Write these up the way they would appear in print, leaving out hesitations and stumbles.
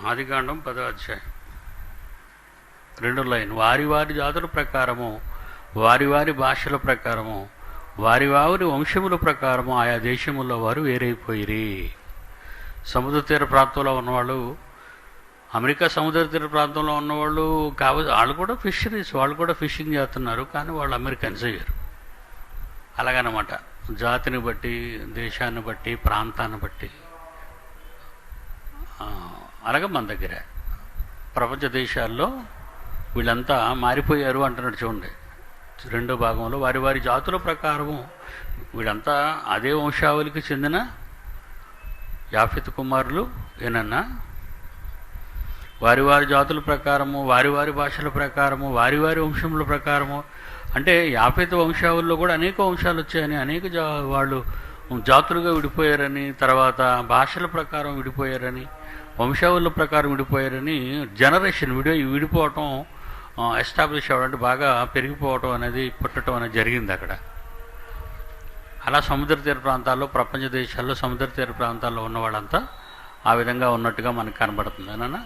ఆదికాండం 10వ అధ్యాయం 2వ లైన్. వారి వారి జాతుల ప్రకారము, వారి వారి భాషల ప్రకారము, వారి వారి వంశముల ప్రకారము ఆయా దేశముల్లో వారు వేరైపోయిరి. సముద్ర తీర ప్రాంతంలో ఉన్నవాళ్ళు, అమెరికా సముద్ర తీర ప్రాంతంలో ఉన్నవాళ్ళు వాళ్ళు కూడా ఫిషరీస్, వాళ్ళు కూడా ఫిషింగ్ చేస్తున్నారు, కానీ వాళ్ళు అమెరికన్స్ అయ్యారు. అలాగనమాట. జాతిని బట్టి, దేశాన్ని బట్టి, ప్రాంతాన్ని బట్టి. అలాగే మన దగ్గర ప్రపంచ దేశాల్లో వీళ్ళంతా మారిపోయారు అంటున్నాడు చూడండి. 2వ భాగంలో వారి వారి జాతుల ప్రకారము వీళ్ళంతా అదే వంశావళికి చెందిన యాఫెతు కుమారులు ఏనన్నా. వారి వారి జాతుల ప్రకారము, వారి వారి భాషల ప్రకారము, వారి వారి వంశముల ప్రకారము. అంటే యాఫెతు వంశావళిలో కూడా అనేక వంశాలు వచ్చాయని, అనేక వాళ్ళు జాతులుగా విడిపోయారని, తర్వాత భాషల ప్రకారం విడిపోయారని, వంశావళుల ప్రకారం విడిపోయారని, జనరేషన్ విడిపోవటం ఎస్టాబ్లిష్ అవ్వడం, అంటే బాగా పెరిగిపోవటం అనేది, పుట్టడం అనేది జరిగింది అక్కడ. అలా సముద్ర తీర ప్రాంతాల్లో, ప్రపంచ దేశాల్లో సముద్ర తీర ప్రాంతాల్లో ఉన్న వాళ్ళంతా ఆ విధంగా ఉన్నట్టుగా మనకు కనబడుతుంది అన్న.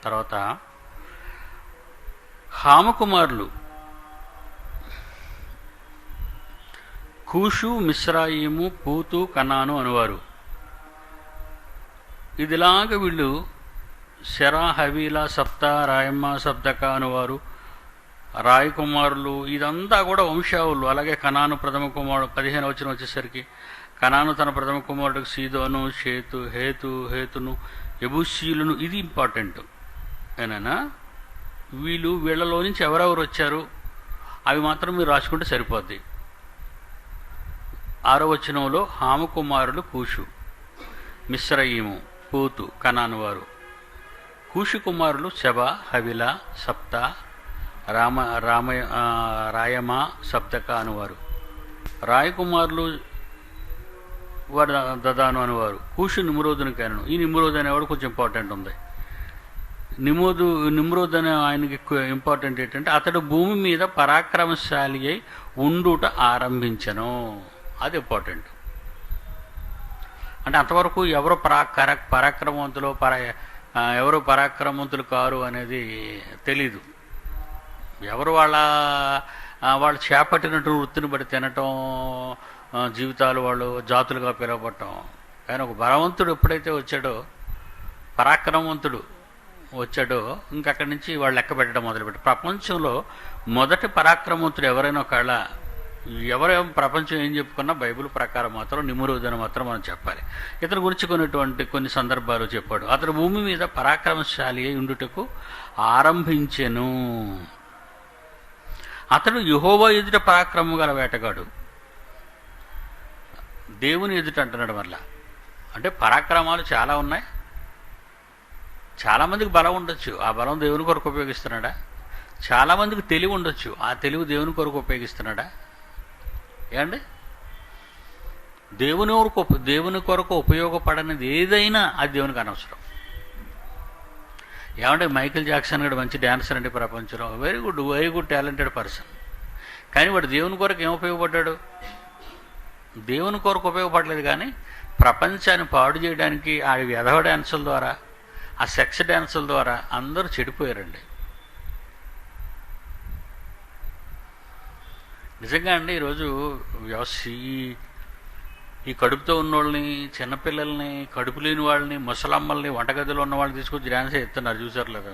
తర్వాత హాము కుమారులు కూషు, మిస్రాయిము, పూతు, కనాను అనువారు. ఇదిలాగ వీళ్ళు శరా, హవీలా, సప్తా, రాయమ్మ, సబ్దక అనువారు, రాయి కుమారులు. ఇదంతా కూడా వంశావులు. అలాగే కనాను ప్రథమ కుమారుడు 15వ వచనం వచ్చేసరికి, కనాను తన ప్రథమ కుమారుడికి సీదోను, హేతును, యెబూసీయులను. ఇది ఇంపార్టెంట్ ఏనా. వీళ్ళలో నుంచి ఎవరెవరు వచ్చారు అవి మాత్రం మీరు రాసుకుంటే సరిపోద్ది. 6వ వచనంలో హాము కుమారులు కూషు, మిస్రయీము, పూతు, కనాను వారు. కూషు కుమారులు శబా, హవిలా, సప్తా, రాయమా, సబ్దక అనువారు. రాయ కుమారులు దదాను అనువారు. కూషు నిమ్రోదుని కాను. ఈ నిమ్రోద్ అనేవాడు కొంచెం ఇంపార్టెంట్ ఉంది. నిమ్రోద్ అనే ఆయనకి ఎక్కువ ఇంపార్టెంట్ ఏంటంటే అతడు భూమి మీద పరాక్రమశాలి అయి ఉండుట ఆరంభించను. అది ఇంపార్టెంట్. అంటే అంతవరకు ఎవరు పరాక్రమవంతులు, ఎవరు పరాక్రమవంతులు కారు అనేది తెలీదు. ఎవరు వాళ్ళు చేపట్టినట్టు వృత్తిని బట్టి తినటం, జీవితాలు వాళ్ళు జాతులుగా పిలువబడటం. కానీ ఒక బలవంతుడు ఎప్పుడైతే వచ్చాడో, పరాక్రమవంతుడు వచ్చాడో, ఇంకక్కడి నుంచి వాళ్ళు లెక్క పెట్టడం మొదలుపెట్టి ప్రపంచంలో మొదటి పరాక్రమవంతుడు ఎవరైనా ఒకవేళ ప్రపంచం ఏం చెప్పుకున్నా బైబిల్ ప్రకారం మాత్రం నిమ్రోద్ అని మాత్రం మనం చెప్పాలి. ఇతని గురించి కొన్ని సందర్భాలు చెప్పాడు. అతను భూమి మీద పరాక్రమశాలి అయి ఉండుటకు ఆరంభించెను. అతడు యెహోవా ఎదుట పరాక్రమం గల వేటగాడు. దేవుని ఎదుట అంటున్నాడు. మళ్ళా అంటే పరాక్రమాలు చాలా ఉన్నాయి. చాలామందికి బలం ఉండొచ్చు, ఆ బలం దేవుని కొరకు ఉపయోగిస్తున్నాడా? చాలామందికి తెలివి ఉండొచ్చు, ఆ తెలివి దేవుని కొరకు ఉపయోగిస్తున్నాడా? ఏమండి, దేవుని కొరకు ఉపయోగపడనిది ఏదైనా అది దేవునికి అనవసరం. ఏమంటే మైకేల్ జాక్సన్ గడు మంచి డ్యాన్సర్ అండి ప్రపంచంలో, వెరీ గుడ్ టాలెంటెడ్ పర్సన్. కానీ వాడు దేవుని కొరకు ఏం ఉపయోగపడ్డాడు? దేవుని కొరకు ఉపయోగపడలేదు, కానీ ప్రపంచాన్ని పాడు చేయడానికి ఆ వ్యధవ డ్యాన్సుల ద్వారా, ఆ సెక్స్ డ్యాన్సుల ద్వారా అందరూ చెడిపోయారండి. నిజంగా అండి ఈరోజు ఈ కడుపుతో ఉన్నోళ్ళని, చిన్నపిల్లల్ని, కడుపు లేని వాళ్ళని, ముసలమ్మల్ని, వంటగదిలో ఉన్న వాళ్ళని తీసుకొచ్చి డ్యాన్స్ చేస్తున్నారు. చూసారు లేదా?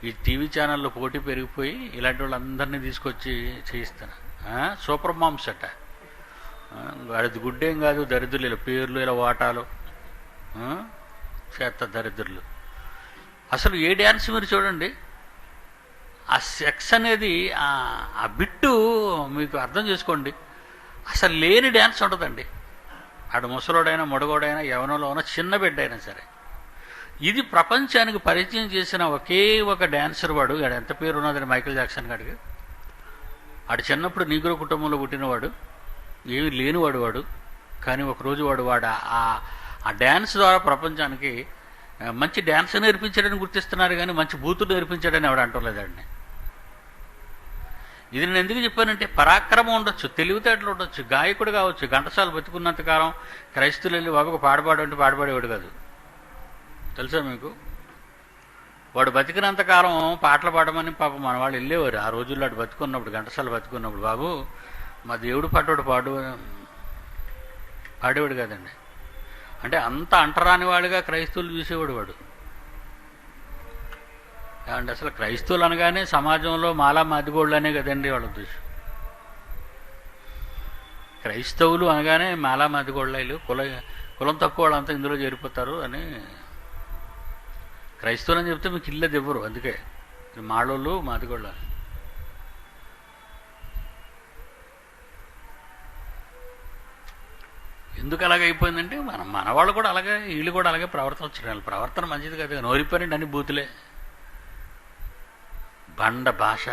ఈ టీవీ ఛానల్లో పోటీ పెరిగిపోయి ఇలాంటి వాళ్ళందరినీ తీసుకొచ్చి చేయిస్తున్నారు. సూపర్ మామ్స్ అట. అది గుడ్డేం కాదు, దరిద్రులు, ఇలా పేర్లు, ఇలా వాటాలు, చేత దరిద్రులు. అసలు ఏ డ్యాన్స్ మీరు చూడండి, ఆ సెక్స్ అనేది ఆ బిట్టు మీకు అర్థం చేసుకోండి. అసలు లేని డ్యాన్స్ ఉండదండి. ఆడు ముసలోడైనా, మొడగోడైనా, యవనంలో ఉన్న చిన్న బిడ్డ అయినా సరే. ఇది ప్రపంచానికి పరిచయం చేసిన ఒకే ఒక డాన్సర్ వాడు. ఆడు ఎంత పేరు ఉన్నదని మైకేల్ జాక్సన్ గాడికి. ఆడు చిన్నప్పుడు నీగ్రో కుటుంబంలో పుట్టినవాడు, ఏమీ లేనివాడు వాడు. కానీ ఒకరోజు వాడు ఆ డ్యాన్స్ ద్వారా ప్రపంచానికి మంచి డ్యాన్స్ నేర్పించాడని గుర్తిస్తున్నారు, కానీ మంచి బూతులు నేర్పించాడని ఎవడు అంటలేదండి. ఇది నేను ఎందుకు చెప్పానంటే, పరాక్రమం ఉండొచ్చు, తెలివితేటలు ఉండొచ్చు, గాయకుడు కావచ్చు, ఘంటసాల బతుకున్నంతకాలం క్రైస్తువులు వెళ్ళి బాబుకు పాడపాడంటే పాడపాడేవాడు కాదు. తెలుసా మీకు? వాడు బతికినంతకాలం పాటలు పాడమని పాప మన వాళ్ళు వెళ్ళేవారు ఆ రోజుల్లో. అటు బతుకున్నప్పుడు, ఘంటసాల బతుకున్నప్పుడు, బాబు మా దేవుడు పాటోడు పాడేవాడు కదండి. అంటే అంత అంటరాని వాడిగా క్రైస్తవులు చూసేవాడు వాడు. అంటే అసలు క్రైస్తవులు అనగానే సమాజంలో మాలా మాదిగోళ్ళనే కదండి వాళ్ళ ఉద్దేశం. క్రైస్తవులు అనగానే మాలా మాదిగోళ్ళలు, కులం తక్కువ వాళ్ళంతా ఇందులో చేరిపోతారు అని. క్రైస్తవులు అని చెప్తే మీకు ఇల్లది ఇవ్వరు, అందుకే మాలోళ్ళు మాదిగోళ్ళ. ఎందుకు అలాగే అయిపోయిందంటే మన వాళ్ళు కూడా అలాగే, వీళ్ళు కూడా అలాగే ప్రవర్తించడం. ప్రవర్తన మంచిది కదా, నోరిపోయినండి అన్ని బూతులే, బండ భాష,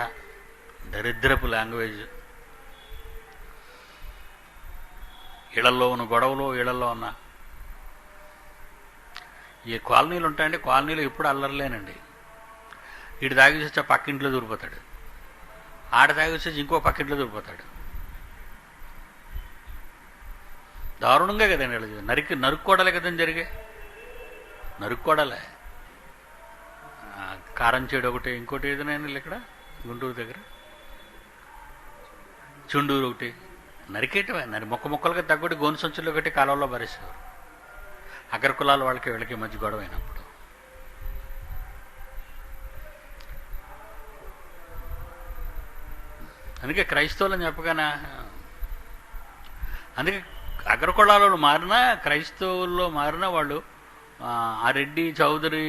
దరిద్రపు లాంగ్వేజ్, ఇళ్లలో ఉన్న గొడవలు, ఇళ్లలో ఉన్న ఈ కాలనీలు ఉంటాయండి, కాలనీలో ఎప్పుడు అల్లర్లేనండి. వీడు తాగేసి వచ్చి పక్కింట్లో దూరిపోతాడు, ఆడ తాగేసి వచ్చి ఇంకో పక్కింట్లో దూరిపోతాడు. దారుణంగా కదండి వీళ్ళది. నరుక్కోవడాలే కదండి జరిగాయి, నరుక్కోవడాలే. కారం చేడు ఒకటి, ఇంకోటి ఏదైనా ఇక్కడ గుంటూరు దగ్గర చుండూరు ఒకటి నరికేయటమే. మొక్కలుగా తగ్గొట్టి గోను సంచుల్లో కట్టి కాలంలో భరిస్తారు. అగ్ర కులాల వాళ్ళకి వీళ్ళకి మధ్య గొడవ అయినప్పుడు. అందుకే క్రైస్తవులని చెప్పగానే, అందుకే అగ్ర కులాలలో మారినా, క్రైస్తవుల్లో మారినా వాళ్ళు ఆ రెడ్డి, చౌదరి,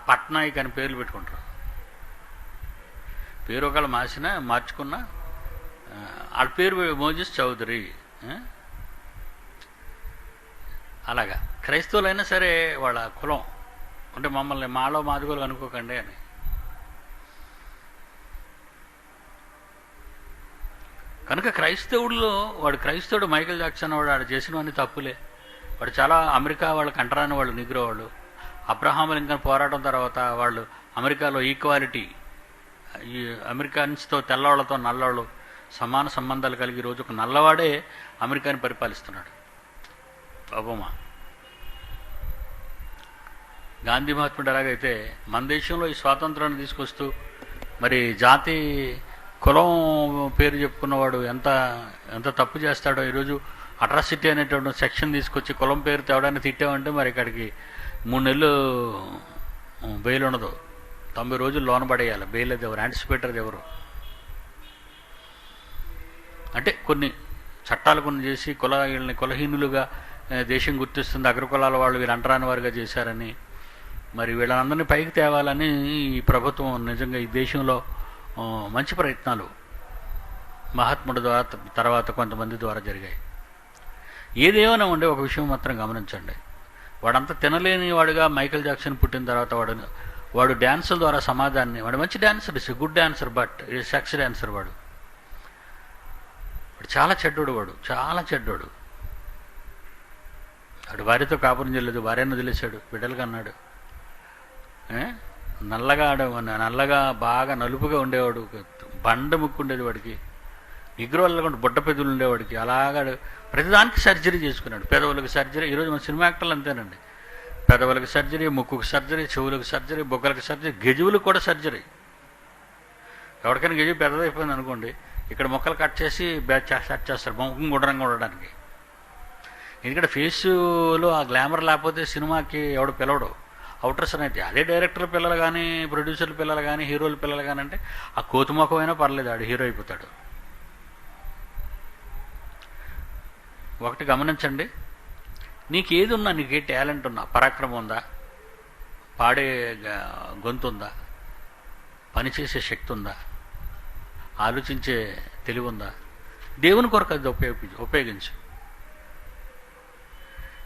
పట్నాయక్ అని పేర్లు పెట్టుకుంటారు. పేరు ఒకళ్ళు మార్చుకున్నా వాళ్ళ పేరు మోజెస్ చౌదరి. అలాగా క్రైస్తవులైనా సరే వాళ్ళ కులం అంటే మమ్మల్ని మాలో మాదిగోలు అనుకోకండి అని. కనుక క్రైస్తవుడిలో క్రైస్తవుడు మైకేల్ జాక్సన్ వాడు ఆడ చేసినవన్నీ తప్పులే. వాడు చాలా అమెరికా వాళ్ళకి అంటరాని వాళ్ళు, నిగ్రో వాళ్ళు. అబ్రహాం లింకన్ పోరాటం తర్వాత వాళ్ళు అమెరికాలో ఈక్వాలిటీ, ఈ అమెరికన్స్తో తెల్లవాళ్ళతో నల్లవాళ్ళు సమాన సంబంధాలు కలిగి రోజు ఒక నల్లవాడే అమెరికాని పరిపాలిస్తున్నాడు, ఒబామా. గాంధీ మహాత్ముడు ఎలాగైతే మన దేశంలో ఈ స్వాతంత్రాన్ని తీసుకొస్తూ మరి జాతి కులం పేరు చెప్పుకున్నవాడు ఎంత ఎంత తప్పు చేస్తాడో. ఈరోజు అట్రాసిటీ అనేటువంటి సెక్షన్ తీసుకొచ్చి కులం పేరు తేవడానికి తిట్టామంటే మరి ఇక్కడికి 3 నెలలు బెయిల్ ఉండదు, 90 రోజులు లోన పడేయాలి. బెయిల్ అది ఎవరు, యాంటిసిపేటర్ ఎవరు. అంటే కొన్ని చట్టాలు కొన్ని చేసి వీళ్ళని కులహీనులుగా దేశం గుర్తిస్తుంది, అగ్రకులాల వాళ్ళు వీళ్ళు అంటరాని వారిగా చేశారని, మరి వీళ్ళందరినీ పైకి తేవాలని ఈ ప్రభుత్వం నిజంగా ఈ దేశంలో మంచి ప్రయత్నాలు మహాత్ముడి ద్వారా తర్వాత కొంతమంది ద్వారా జరిగాయి. ఏదేమైనా ఉండే ఒక విషయం మాత్రం గమనించండి, వాడంతా తినలేని వాడుగా మైకేల్ జాక్సన్ పుట్టిన తర్వాత వాడు డ్యాన్సుల ద్వారా సమాజాన్ని, వాడు మంచి dancer, is good dancer, but is sex dancer. వాడు చాలా చెడ్డోడు, చాలా చెడ్డోడు. వాడు భార్యతో కాపురం చేయలేదు, భార్యను వదిలేశాడు, బిడ్డలుగా అన్నాడు. నల్లగా బాగా నలుపుగా ఉండేవాడు, బండ ముక్కు ఉండేది వాడికి, నిగ్రో వెళ్ళకుండా బుడ్డ పెదవులు ఉండేవాడికి. అలాగా ప్రతిదానికి సర్జరీ చేసుకున్నాడు. పెదవులకు సర్జరీ, ఈరోజు మన సినిమా యాక్టర్లు అంతేనండి. పెదవులకు సర్జరీ, ముక్కుకు సర్జరీ, చెవులకు సర్జరీ, బొగ్గలకు సర్జరీ, గెజువులకు కూడా సర్జరీ. ఎవరికైనా గెజువు పెద్దదైపోయింది అనుకోండి, ఇక్కడ మొక్కలు కట్ చేసి సెట్ చేస్తారు ముఖం గుండ్రంగా ఉండడానికి. ఎందుకంటే ఫేస్లో ఆ గ్లామర్ లేకపోతే సినిమాకి ఎవడు పిలవడు. అవుటర్స్ అనేది అదే డైరెక్టర్ పిల్లలు కానీ, ప్రొడ్యూసర్ల పిల్లలు కానీ, హీరోల పిల్లలు కానీ అంటే ఆ కోతుముఖమైనా పర్లేదు, ఆడు హీరో అయిపోతాడు. ఒకటి గమనించండి, నీకేది ఉన్నా, నీకే టాలెంట్ ఉన్నా, పరాక్రమం ఉందా, పాడే గొంతు ఉందా, పనిచేసే శక్తి ఉందా, ఆలోచించే తెలివి ఉందా, దేవుని కొరకు అది ఉపయోగించు.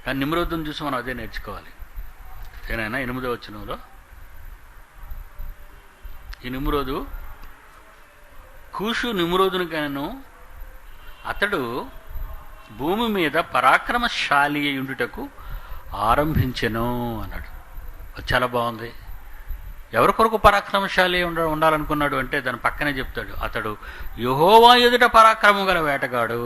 కానీ నిమ్రోదుని చూసి మనం అదే నేర్చుకోవాలి. ఏనైనా 8వ వచనంలో ఈ నిమ్రోదు, కూషు నిమ్రోదుని కాను అతడు భూమి మీద పరాక్రమశాలి ఉండుటకు ఆరంభించెను అన్నాడు. చాలా బాగుంది. ఎవరి కొరకు పరాక్రమశాలి ఉండాలనుకున్నాడు అంటే దాని పక్కనే చెప్తాడు, అతడు యెహోవా ఎదుట పరాక్రమం గల వేటగాడు.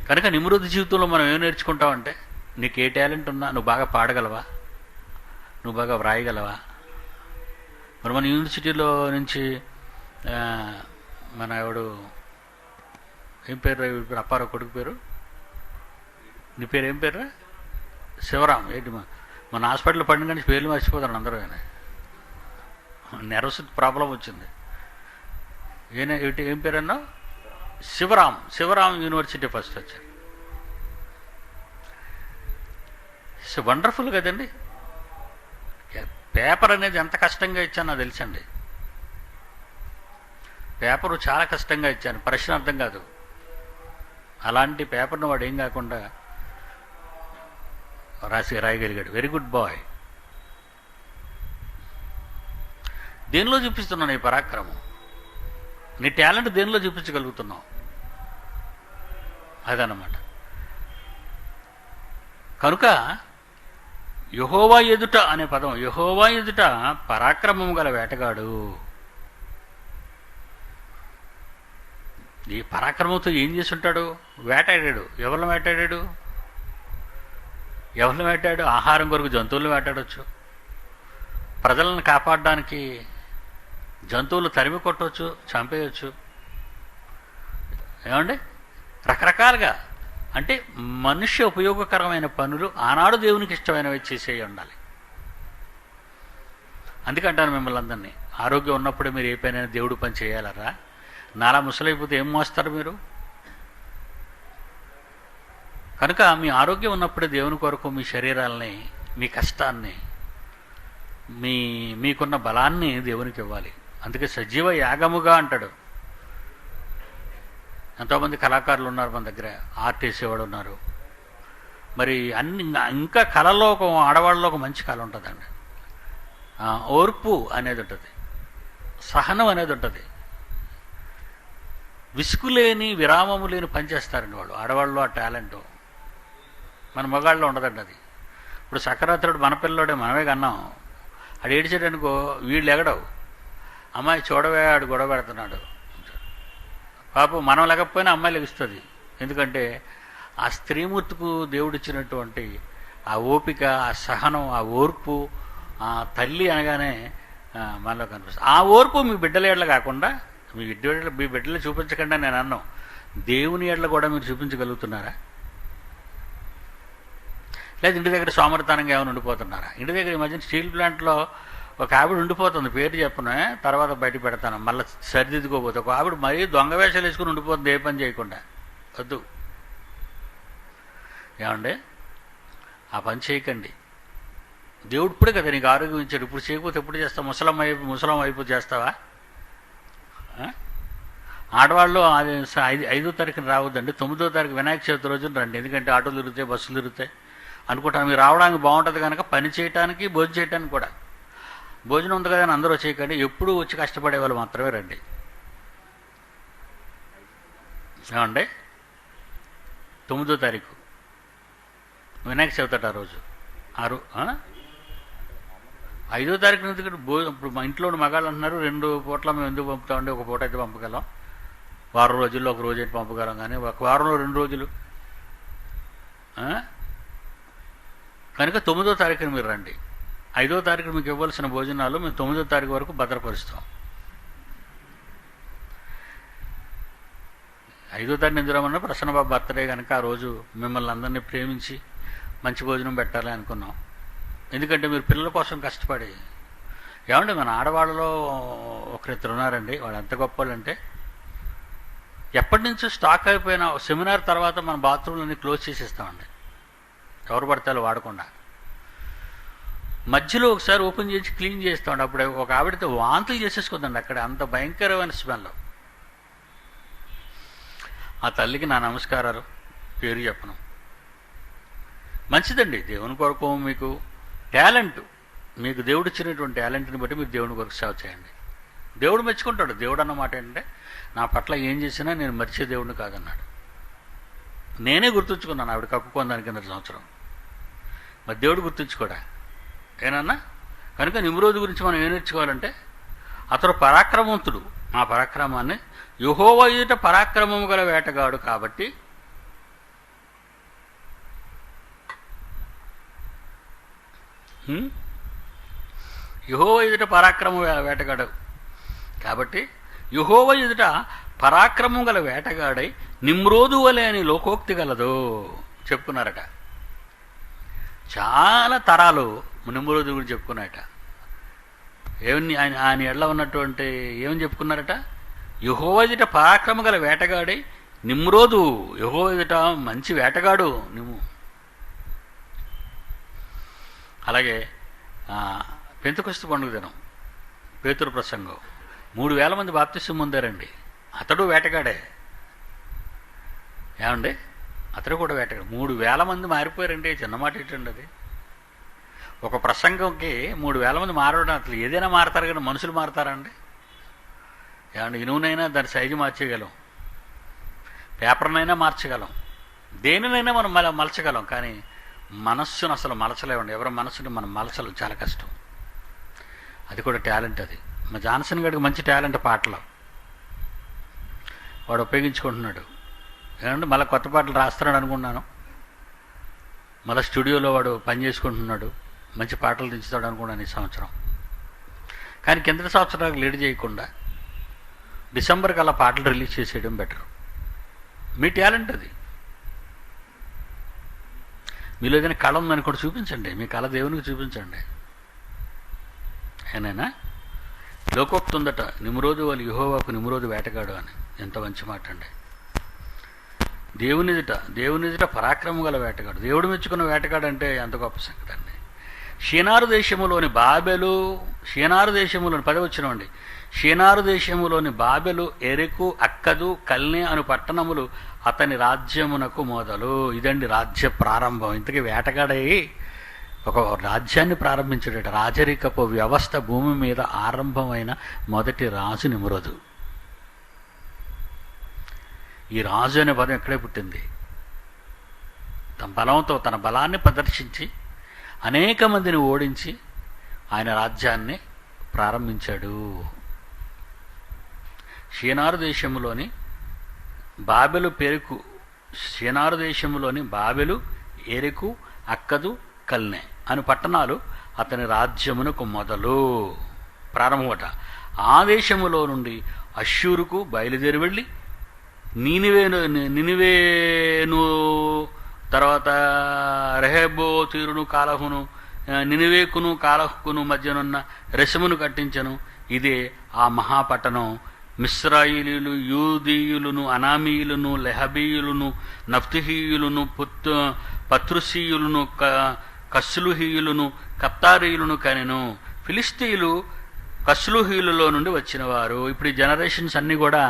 కనుక నిమ్రోదు జీవితంలో మనం ఏం నేర్చుకుంటామంటే నీకు ఏ టాలెంట్ ఉన్నా నువ్వు బాగా పాడగలవా, నువ్వు బాగా వ్రాయగలవా? మరి మన యూనివర్సిటీలో నుంచి మన ఎవడు ఏం పేరు అప్పారావు కొడుకు పేరు, నీ పేరు ఏం పేరు? శివరాం. ఏంటి మన హాస్పిటల్లో పడిన కానీ పేర్లు మర్చిపోతాను అందరూ. కానీ నెర్వస్ ప్రాబ్లం వచ్చింది. ఏం పేరు అన్నావు? శివరాం యూనివర్సిటీ ఫస్ట్ వచ్చారు. సో వండర్ఫుల్ కదండి. పేపర్ అనేది ఎంత కష్టంగా ఇచ్చానో తెలుసండి. పేపరు చాలా కష్టంగా ఇచ్చాను, ప్రశ్న అర్థం కాదు. అలాంటి పేపర్ను వాడు ఏం కాకుండా రాయగలిగాడు. Very good bye. దేనిలో చూపిస్తున్నావు నీ పరాక్రమం? నీ టాలెంట్ దేనిలో చూపించగలుగుతున్నావు? అదన్నమాట. కనుక యెహోవా ఎదుట అనే పదం, యెహోవా ఎదుట పరాక్రమం గల వేటగాడు. ఈ పరాక్రమంతో ఏం చేసి ఉంటాడు? వేటాడాడు. ఎవరిని వేటాడాడు? ఆహారం కొరకు జంతువులను వేటాడవచ్చు, ప్రజలను కాపాడడానికి జంతువులు తరిమి కొట్టవచ్చు, చంపేయచ్చు. ఏమండి? రకరకాలుగా. అంటే మనుష్య ఉపయోగకరమైన పనులు ఆనాడు దేవునికి ఇష్టమైనవి చేసేవి ఉండాలి. అందుకంటాను మిమ్మల్ని అందరినీ, ఆరోగ్యం ఉన్నప్పుడే మీరు ఏ పైన దేవుడు పని చేయాలరా? నాలా ముసలైపోతే ఏం మోస్తారు మీరు? కనుక మీ ఆరోగ్యం ఉన్నప్పుడే దేవుని కొరకు మీ శరీరాలని, మీ కష్టాన్ని, మీకున్న బలాన్ని దేవునికి ఇవ్వాలి. అందుకే సజీవ యాగముగా అంటాడు. ఎంతోమంది కళాకారులు ఉన్నారు మన దగ్గర, ఆర్ట్ వేసేవాడు ఉన్నారు. మరి ఇంకా కళలో ఆడవాళ్ళలో ఒక మంచి కళ ఉంటుందండి. ఓర్పు అనేది ఉంటుంది, సహనం అనేది ఉంటుంది. విసుగులేని, విరామము లేని పని చేస్తారండి వాళ్ళు. ఆడవాళ్ళు ఆ టాలెంట్ మన మగాళ్ళలో ఉండదండి అది. ఇప్పుడు సకరాత్రుడు మన పిల్లోడే, మనమే కన్నాం. ఆడు ఏడిచాడనుకో, వీళ్ళు ఎగడవు. అమ్మాయి చూడవే ఆడు గొడవ పెడుతున్నాడు. పాపం మనం లేకపోయినా అమ్మాయి లెగుస్తుంది. ఎందుకంటే ఆ స్త్రీమూర్తికు దేవుడిచ్చినటువంటి ఆ ఓపిక, ఆ సహనం, ఆ ఓర్పు, ఆ తల్లి అనగానే మనలో కనిపిస్తుంది. ఆ ఓర్పు మీ బిడ్డల ఏళ్ళ కాకుండా, మీ బిడ్డలు చూపించకుండా నేను అన్నాం, దేవుని ఏళ్ళ కూడా మీరు చూపించగలుగుతున్నారా? లేదా ఇంటి దగ్గర సోమరితనంగా ఏమైనా ఉండిపోతున్నారా? ఇంటి దగ్గర ఈ మధ్యన స్టీల్ ప్లాంట్లో ఒక ఆవిడ ఉండిపోతుంది, పేరు చెప్పను, తర్వాత బయట పెడతాను, మళ్ళీ సరిదిద్దుకోపోతే. ఒక ఆవిడ మరీ దొంగ వేషాలు వేసుకుని ఉండిపోతుంది, ఏ పని చేయకుండా. వద్దు. ఏమండి? ఆ పని చేయకండి. దేవుడు ఇప్పుడే కదా నీకు ఆరోగ్యం ఇచ్చాడు. ఇప్పుడు చేయకపోతే ఎప్పుడు చేస్తావు? ముసలం అయిపోయి చేస్తావా? ఆడవాళ్ళు 5వ తారీఖున రావద్దండి, 9వ తారీఖు వినాయక చవితి రోజున రండి. ఎందుకంటే ఆటోలు తిరుగుతాయి, బస్సులు తిరుగుతాయి అనుకుంటాను. మీరు రావడానికి బాగుంటుంది కనుక పని చేయడానికి, భోజనం చేయడానికి కూడా. భోజనం ఉంది కదా అని అందరూ చేయకండి, ఎప్పుడు వచ్చి కష్టపడే వాళ్ళు మాత్రమే రండి. ఏమండి? 9వ తారీఖు వినాయక చవితి ఆ రోజు. 5వ తారీఖున ఎందుకంటే ఇప్పుడు మా ఇంట్లో మగాళ్ళు అంటున్నారు 2 పూట్ల మేము ఎందుకు పంపుతామండి, ఒక పూట అయితే పంపగలం, వారం రోజుల్లో ఒక రోజు అయితే పంపగలం, కానీ ఒక వారంలో 2 రోజులు. కనుక 9వ తారీఖున మీరు రండి. 5వ తారీఖున మీకు ఇవ్వాల్సిన భోజనాలు మేము 9వ తారీఖు వరకు భద్రపరుస్తాం. 5వ తారీఖున ఎందుకు రమ్మన్నా ప్రసన్నబాబు బర్త్డే కనుక ఆ రోజు మిమ్మల్ని అందరినీ ప్రేమించి మంచి భోజనం పెట్టాలి అనుకున్నాం. ఎందుకంటే మీరు పిల్లల కోసం కష్టపడి. ఏమంటే మన ఆడవాళ్ళలో ఒకరిద్దరు ఉన్నారండి, వాళ్ళు ఎంత గొప్ప వాళ్ళంటే, ఎప్పటి నుంచో స్టాక్ అయిపోయిన సెమినార్ తర్వాత మన బాత్రూమ్లన్నీ క్లోజ్ చేసేస్తామండి, ఎవరు పడతాలో వాడకుండా. మధ్యలో ఒకసారి ఓపెన్ చేసి క్లీన్ చేస్తామండి. అప్పుడు ఒక ఆవిడతో వాంతులు చేసేసుకుందండి అక్కడ, అంత భయంకరమైన స్మెల్. ఆ తల్లికి నా నమస్కారాలు, పేరు చెప్పను. మంచిదండి, దేవుని కొరకు మీకు టాలెంట్, మీకు దేవుడు ఇచ్చినటువంటి టాలెంట్ని బట్టి మీరు దేవుని కొరకు సేవ చేయండి. దేవుడు మెచ్చుకుంటాడు. దేవుడు అన్నమాట ఏంటంటే, నా పట్ల ఏం చేసినా నేను మర్చే దేవుడిని కాదన్నాడు. నేనే గుర్తుంచుకున్నాను ఆవిడ కప్పుకోదాని కింద సంవత్సరం. మరి దేవుడు గుర్తుంచుకోడా? ఏనన్నా? కనుక నిమ్రోదు గురించి మనం ఏం నేర్చుకోవాలంటే, అతడు పరాక్రమవంతుడు, ఆ పరాక్రమాన్ని యెహోవా ఎదుట పరాక్రమము గల వేటగాడు కాబట్టి యెహోవా ఎదుట పరాక్రమ వేటగాడు కాబట్టి యెహోవా ఎదుట పరాక్రమం గల వేటగాడై నిమ్రోదు వలె అని లోకోక్తి గలదు చెప్పుకున్నారట. చాలా తరాలు నిమ్రోదు గురించి చెప్పుకున్నారట. ఏమని ఆయన ఎడ్ల ఉన్నటువంటి ఏమని చెప్పుకున్నారట? యెహోవా ఎదుట పరాక్రమ గల వేటగాడై నిమ్రోదు, యెహోవా ఎదుట మంచి వేటగాడు నువ్వు. అలాగే పెంతెకొస్తు పండుగ దినం పేతురు ప్రసంగం 3,000 మంది బాప్తిస్మం పొందారండి. అతడు వేటగాడే. ఏమండి, అతడు కూడా వేటగాడు. 3,000 మంది మారిపోయారండి. చిన్నమాట ఏంటండి అది? ఒక ప్రసంగంకి 3,000 మంది మారడం, అసలు ఏదైనా మారతారు కానీ మనుషులు మారతారండి? ఏమండి, ఇనువునైనా దాని సైజు మార్చేయగలం, పేపర్నైనా మార్చగలం, దేనినైనా మనం మలచగలం, కానీ మనస్సును అసలు మలచలేమండి. ఎవరి మనస్సుని మనం మలచలేం, చాలా కష్టం. అది కూడా టాలెంట్. అది మా జాన్సన్ గడికి మంచి టాలెంట్ పాటలు వాడు ఉపయోగించుకుంటున్నాడు. ఏమంటే మళ్ళీ కొత్త పాటలు రాస్తున్నాడు అనుకున్నాను. మళ్ళీ స్టూడియోలో వాడు పని చేసుకుంటున్నాడు, మంచి పాటలు దించుతాడు అనుకున్నాను ఈ సంవత్సరం. కానీ కిందటి సంవత్సరాలకు లేట్ చేయకుండా డిసెంబర్కి అలా పాటలు రిలీజ్ చేసేయడం బెటర్. మీ టాలెంట్ అది. మీలో ఏదైనా కళ ఉందని కూడా చూపించండి. మీ కళ దేవునికి చూపించండి. ఏనైనా లోకోక్తి ఉందట, నిమ్రోదు వాళ్ళు యెహోవాకు నిమ్రోదు వేటగాడు అని. ఎంత మంచి మాట అండి. దేవునిదిట పరాక్రమం గల వేటగాడు, దేవుడు మెచ్చుకున్న వేటగాడు అంటే ఎంత గొప్ప సంగతి అండి. షీనారు దేశములోని 10 అండి. షీనారు దేశములోని బాబెలు, ఎరెకు, అక్కదు, కల్నే అను పట్టణములు అతని రాజ్యమునకు మొదలు. ఇదండి రాజ్య ప్రారంభం. ఇంతకీ వేటగాడై ఒక రాజ్యాన్ని ప్రారంభించాడట. రాజరికపు వ్యవస్థ భూమి మీద ఆరంభమైన మొదటి రాజు నిమ్రోదు. ఈ రాజు అనే పదం ఎక్కడే పుట్టింది? తన బలంతో, తన బలాన్ని ప్రదర్శించి అనేక మందిని ఓడించి ఆయన రాజ్యాన్ని ప్రారంభించాడు. షీనారు దేశములోని బాబెలు, ఎరెకు, అక్కదు, కల్నే అను పట్టణాలు అతని రాజ్యమునకు మొదలు ప్రారంభమట. ఆ దేశములో నుండి అష్షూరుకు బయలుదేరి వెళ్ళి నినివేను తర్వాత రెహోబోతీరును కాలహును, నినివేకును కాలహుకును మధ్యనున్న రెసమును కట్టించను. ఇదే ఆ మహాపట్టణం. మిస్రాయిలీలు, యూదీయులను, అనామీయులను, లెహబీయులను, నఫ్తుహీయులను, పత్రుసీయులను, కస్లుహీయులను, కప్తారీయులను కనెను. ఫిలిస్తీయులు కస్లుహీయులలో నుండి వచ్చిన వారు. ఇప్పుడు ఈ జనరేషన్స్ అన్నీ కూడా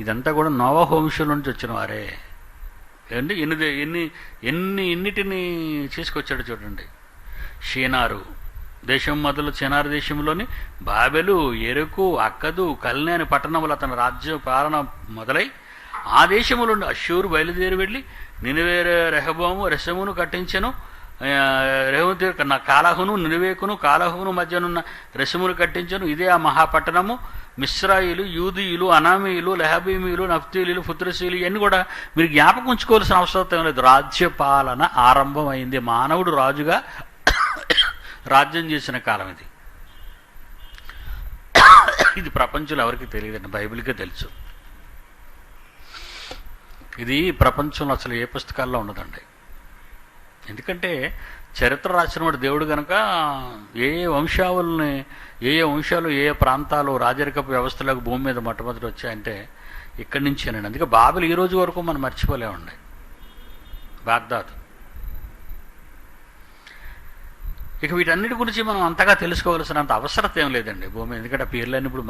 ఇదంతా కూడా నోవా వంశం నుంచి వచ్చిన వారే. ఏంటి ఎన్నిటిని తీసుకొచ్చాడు చూడండి. షీనారు దేశం మొదలు షీనారు దేశంలోని బాబెలు, ఎరుకు, అక్కదు, కల్నే అని పట్టణములు అతని రాజ్య పాలన మొదలై ఆ దేశములో అష్షూరు బయలుదేరి వెళ్ళి నినివే రెహబోము రెసమును కట్టించెను. కాలహును, నినివేకును, కాలహును మధ్యనున్న రెసమును కట్టించెను. ఇదే ఆ మహాపట్టణము. మిస్రాయిలు, యూదీయులు, అనామీయులు, లెహబీమీయులు, నఫ్తీలీలు, పుత్రశీలు ఇవన్నీ కూడా మీరు జ్ఞాపకం ఉంచుకోవాల్సిన అవసరం లేదు. రాజ్యపాలన ఆరంభమైంది. మానవుడు రాజుగా రాజ్యం చేసిన కాలం ఇది. ఇది ప్రపంచంలో ఎవరికి తెలియదండి, బైబిల్కే తెలుసు. ఇది ప్రపంచంలో అసలు ఏ పుస్తకాల్లో ఉండదండి. ఎందుకంటే చరిత్ర రాసిన వాడు దేవుడు కనుక ఏ వంశాలు ఏ ప్రాంతాలు రాజరికపు వ్యవస్థలకు భూమి మీద మొట్టమొదటి వచ్చాయంటే ఇక్కడి నుంచేనండి. అందుకే బాబులు ఈ రోజు వరకు మనం మర్చిపోలేమండి. బాగ్దాద్. ఇక వీటన్నిటి గురించి మనం అంతగా తెలుసుకోవాల్సినంత అవసరం ఏం లేదండి భూమి. ఎందుకంటే ఆ పేర్లన్నీ ఇప్పుడు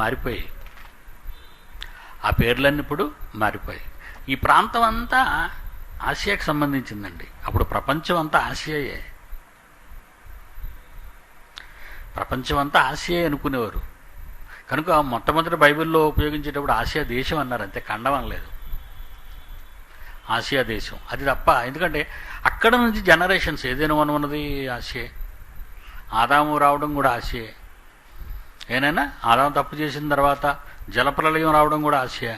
మారిపోయాయి. ఈ ప్రాంతం అంతా ఆసియాకి సంబంధించిందండి. అప్పుడు ప్రపంచం అంతా ఆసియాయే. అనుకునేవారు కనుక మొట్టమొదటి బైబిల్లో ఉపయోగించేటప్పుడు ఆసియా దేశం అన్నారు, అంతే, ఖండం అనలేదు. ఆసియా దేశం అది తప్ప. ఎందుకంటే అక్కడ నుంచి జనరేషన్స్ ఏదైనా ఉన్నది ఆసియే. ఆదాము రావడం కూడా ఆసియే. ఏనైనా ఆదాము తప్పు చేసిన తర్వాత జలప్రలయం రావడం కూడా ఆసియా.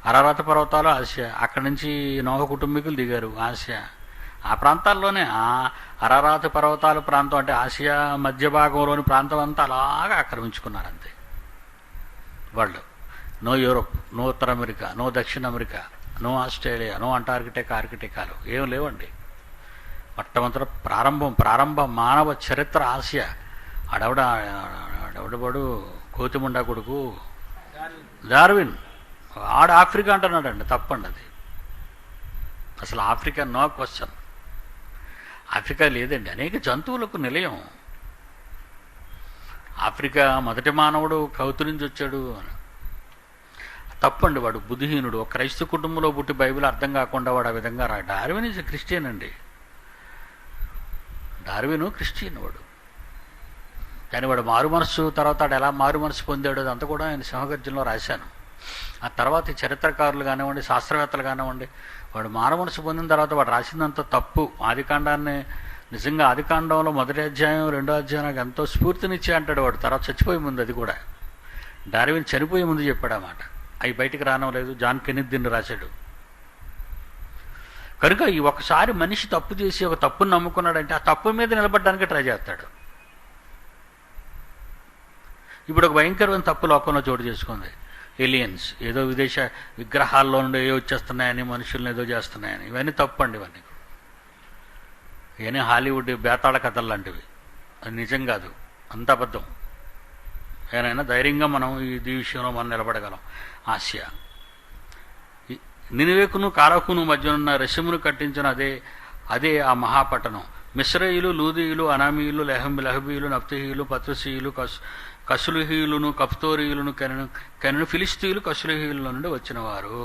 అరారత పర్వతాలు ఆసియా. అక్కడి నుంచి నోహ కుటుంబీకులు దిగారు, ఆసియా. ఆ ప్రాంతాల్లోనే ఆ అరారాతి పర్వతాల ప్రాంతం అంటే ఆసియా మధ్య భాగంలోని ప్రాంతం అంతా అలాగా ఆక్రమించుకున్నారు అంతే వాళ్ళు. నో యూరోప్, నో ఉత్తర అమెరికా, నో దక్షిణ అమెరికా, నో ఆస్ట్రేలియా, నో ఆర్కిటికాలు ఏం లేవండి. మొట్టమొదటి ప్రారంభం మానవ చరిత్ర ఆసియా. ఆడవడవాడు కోతిముండా కొడుకు డార్విన్, ఆడ ఆఫ్రికా అంటున్నాడండి. తప్పండి అది. అసలు ఆఫ్రికా నో క్వశ్చన్. ఆఫ్రికా లేదండి, అనేక జంతువులకు నిలయం. ఆఫ్రికా మొదటి మానవుడు కౌతు నుంచి వచ్చాడు. తప్పండి, వాడు బుద్ధిహీనుడు. ఒక క్రైస్తవ కుటుంబంలో పుట్టి బైబిల్ అర్థం కాకుండా వాడు ఆ విధంగా డార్విన్ ఈజ్ క్రిస్టియన్ అండి. డార్విన్ క్రిస్టియన్ వాడు. కానీ వాడు మారు మనస్సు తర్వాత వాడు ఎలా మారు మనస్సు పొందాడు అదంతా కూడా ఆయన సింహగర్జనలో రాశాను. ఆ తర్వాత ఈ చరిత్రకారులు కానివ్వండి, శాస్త్రవేత్తలు కానివ్వండి, వాడు మారు మనస్సు పొందిన తర్వాత వాడు రాసిందంత తప్పు. ఆదికాండాన్ని నిజంగా ఆదికాండంలో మొదటి అధ్యాయం రెండో అధ్యాయం నాకు ఎంతో స్ఫూర్తినిచ్చే అంటాడు వాడు. తర్వాత చచ్చిపోయే ముందు, అది కూడా డార్విన్ చనిపోయే ముందు చెప్పాడు ఆ మాట. అవి బయటికి రావడం లేదు. జాన్ కెనిత్ దీన్ని రాశాడు. కనుక ఈ ఒకసారి మనిషి తప్పు చేసి ఒక తప్పును నమ్ముకున్నాడంటే ఆ తప్పు మీద నిలబడడానికి ట్రై చేస్తాడు. ఇప్పుడు ఒక భయంకరమైన తప్పు లోకంలో చోటు చేసుకుంది. ఏలియన్స్ ఏదో విదేశ విగ్రహాల్లో నుండి ఏ వచ్చేస్తున్నాయని, మనుషుల్ని ఏదో చేస్తున్నాయని. ఇవన్నీ తప్పు అండి. ఇవన్నీ హాలీవుడ్ బేతాళ కథలు లాంటివి. అది నిజం కాదు, అంత అబద్ధం. ఏదైనా ధైర్యంగా మనం ఈ విషయంలో మనం నిలబడగలం. ఆసియా నినివేకును కారకును మధ్యనున్న రెషమును కట్టించిన అదే ఆ మహాపట్టణం. మిశ్రయులు, లూదీయులు, అనామీయులు, లెహబీయులు, నప్తహీయులు, పత్రుసీయులు, కసులుహీయులను, కఫ్తోరీయులను కనను ఫిలిస్తీయులు కసులుహీయుల నుండి వచ్చిన వారు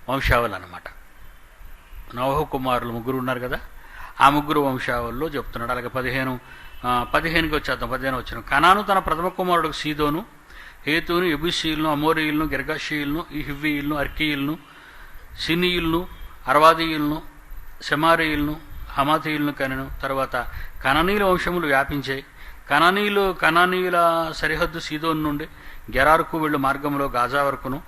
వంశావళి అన్నమాట. నోహు కుమారులు ముగ్గురు ఉన్నారు కదా, ఆ ముగ్గురు వంశావళిలో చెప్తున్నాడు. అలాగే 15కి వచ్చేద్దాం. 15 వచ్చిన కనాను తన ప్రథమ కుమారుడు సీదోను, హేతును, ఎబుసీయులను, అమోరీయులను, గిర్గాషీయులను, ఈ హివ్వీయులను, అర్కీయులను, సినీయులను, అర్వాదీయులను, సెమారీయులను, హమాతీయులను కనెను. తర్వాత కనానీయుల వంశములు వ్యాపించాయి. కనానీయుల సరిహద్దు సీదోను నుండి గెరారుకు వెళ్ళు మార్గంలో గాజా వరకును,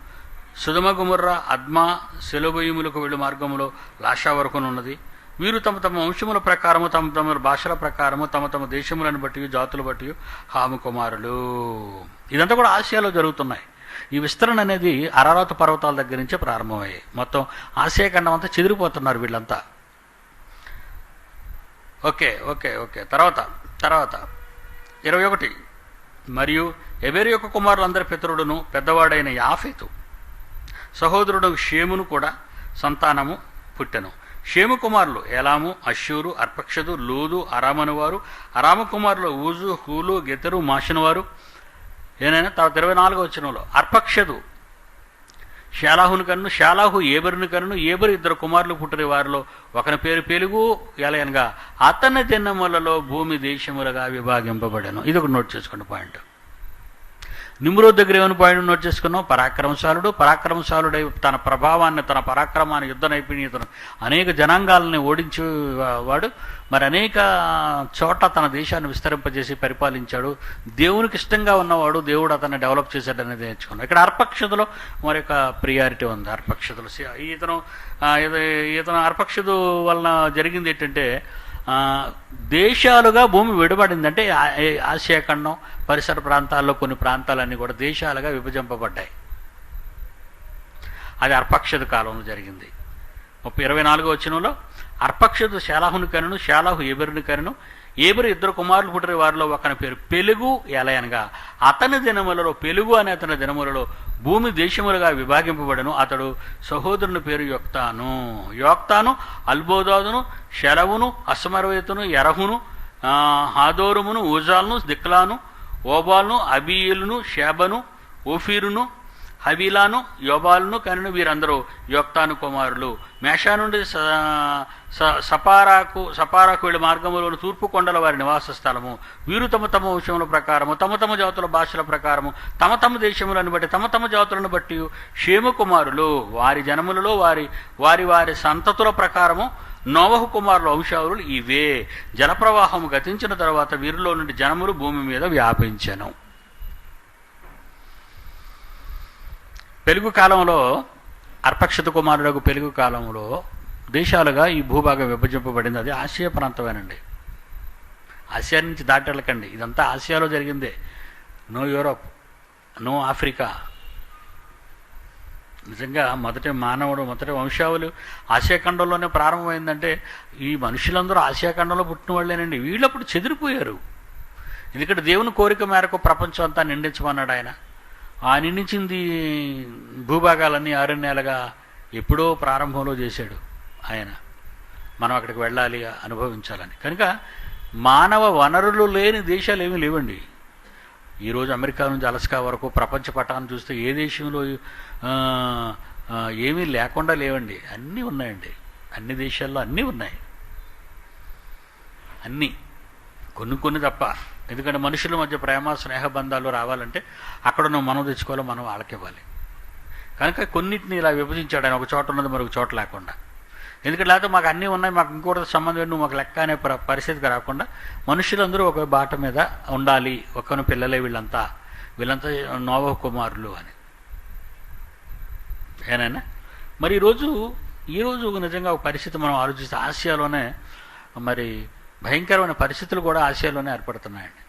సుధమ గుమర్రా, అద్మా, సెలోబయిములకు వెళ్ళు మార్గంలో లాషా వరకును ఉన్నది. వీరు తమ తమ వంశముల ప్రకారము, తమ తమ భాషల ప్రకారము, తమ తమ దేశములను బట్టి, జాతులు బట్టి హాము కుమారులు. ఇదంతా కూడా ఆసియాలో జరుగుతున్నాయి. ఈ విస్తరణ అనేది అరారాతు పర్వతాల దగ్గర నుంచే ప్రారంభమయ్యాయి. మొత్తం ఆసియా ఖండం అంతా చెదిరిపోతున్నారు వీళ్ళంతా. ఓకే ఓకే ఓకే తర్వాత 21 మరియు ఎబెరు యొక్క కుమారులందరి పితరుడును పెద్దవాడైన యాఫెతు సహోదరుడు షేమును కూడా సంతానము పుట్టెను. షేము కుమారులు ఏలాము, అష్షూరు, అర్పక్షదు, లూదు, అరామను వారు. అరాము కుమారులు ఊజు, హూలు, గెతరు, మాషను వారు. ఏనైనా తర్వాత 24వ వచనంలో అర్పక్షదు షాలాహును కన్ను, షాలాహు ఏబెరును కన్ను. ఏబెరు 2 కుమారులు పుట్టిన వారిలో ఒకని పేరు పెలుగు ఎలయనగా అతని దినములలో భూమి దేశములుగా విభాగింపబడెను. ఇది ఒక నోట్ చేసుకోండి పాయింట్. నిమ్రోద్ దగ్గర ఏమైనా పాయింట్ నోట్ చేసుకున్నాం. పరాక్రమశాలుడై తన ప్రభావాన్ని, తన పరాక్రమాన్ని, యుద్ధ నైపుణ్యతను అనేక జనాంగాలని ఓడించి వాడు మరి అనేక చోట తన దేశాన్ని విస్తరింపజేసి పరిపాలించాడు. దేవునికి ఇష్టంగా ఉన్నవాడు, దేవుడు అతన్ని డెవలప్ చేశాడనేది నేర్చుకున్నాడు. ఇక్కడ అర్పక్షదులో మరి ఒక ప్రియారిటీ ఉంది. అర్పక్షదులు ఇతను అర్పక్షదు వలన జరిగింది ఏంటంటే దేశాలుగా భూమి విడబడిందంటే ఆసియా ఖండం పరిసర ప్రాంతాల్లో కొన్ని ప్రాంతాలన్నీ కూడా దేశాలుగా విభజింపబడ్డాయి. అది అర్పక్షదు కాలంలో జరిగింది. 24వ వచనంలో అర్పక్షదు షాలాహును కనెను, షాలాహు ఏబెరును కనెను. ఏబెరు 2 కుమారులు పుట్టిన వారిలో ఒకని పేరు పెలుగు ఎలయనగా అతని దినములలో, పెలుగు అనే అతని దినములలో భూమి దేశములుగా విభాగింపబడను. అతడు సహోదరుని పేరు యోక్తాను, అల్బోదాదును, షెలవును, అస్మరవేతును, ఎరహును, హాదోరుమును, ఊజాలను, దిక్లాను, ఓబాల్ను, అబీయులను, షేబను, ఓఫీరును, హబీలాను, యోబాలను కనెను. వీరందరూ యోక్తాను కుమారులు. మేషా నుండి సపారాకు వెళ్ళే మార్గంలోని తూర్పు కొండల వారి నివాస స్థలము. వీరు తమ తమ వంశముల ప్రకారము, తమ తమ జాతుల భాషల ప్రకారము, తమ తమ దేశములను బట్టి, తమ తమ జాతులను బట్టి షేము కుమారులు. వారి జనములలో వారి వారి సంతతుల ప్రకారము నోవహు కుమారుల వంశావళులు ఇవే. జలప్రవాహము గతించిన తర్వాత వీరిలో నుండి జనములు భూమి మీద వ్యాపించెను. పెలుగు కాలంలో, అర్పక్షత కుమారులకు పెలుగు కాలంలో దేశాలుగా ఈ భూభాగం విభజింపబడింది. అది ఆసియా ప్రాంతమేనండి. ఆసియా నుంచి దాటెళ్ళకండి, ఇదంతా ఆసియాలో జరిగిందే. No Europe, no Africa. నిజంగా మొదటి వంశావళి ఆసియా ఖండంలోనే ప్రారంభమైందంటే ఈ మనుషులందరూ ఆసియా ఖండంలో పుట్టిన వాళ్ళేనండి. వీళ్ళప్పుడు చెదిరిపోయారు. ఎందుకంటే దేవుని కోరిక మేరకు ప్రపంచం అంతా నిండించమన్నాడు ఆయన. ఆ నిండించింది భూభాగాలన్నీ అరణ్యాలుగా ఎప్పుడో ప్రారంభంలో చేశాడు ఆయన. మనం అక్కడికి వెళ్ళాలి, అనుభవించాలని. కనుక మానవ వనరులు లేని దేశాలు ఏమీ లేవండి. ఈరోజు అమెరికా నుంచి అలస్కా వరకు ప్రపంచ పటాన్ని చూస్తే ఏ దేశంలో ఏమీ లేకుండా లేవండి. అన్నీ ఉన్నాయండి. అన్ని దేశాల్లో అన్నీ ఉన్నాయి, అన్నీ. కొన్ని తప్ప. ఎందుకంటే మనుషుల మధ్య ప్రేమ స్నేహ బంధాలు రావాలంటే అక్కడ నువ్వు మనం తెచ్చుకోవాలి, మనం వాళ్ళకి ఇవ్వాలి. కనుక కొన్నిటిని ఇలా విభజించాడు ఆయన, ఒక చోట ఉన్నది మరొక చోట లేకుండా. ఎందుకంటే లేకపోతే మాకు అన్నీ ఉన్నాయి, మాకు ఇంకోటి సంబంధం నువ్వు మాకు లెక్క అనే పరిస్థితికి రాకుండా మనుషులందరూ ఒక బాట మీద ఉండాలి. ఒక్కని పిల్లలే వీళ్ళంతా నోవహు కుమారులు అని. ఏనైనా మరి ఈరోజు నిజంగా ఒక పరిస్థితి మనం ఆలోచిస్తే ఆసియాలోనే మరి భయంకరమైన పరిస్థితులు కూడా ఆసియాలోనే ఏర్పడుతున్నాయండి.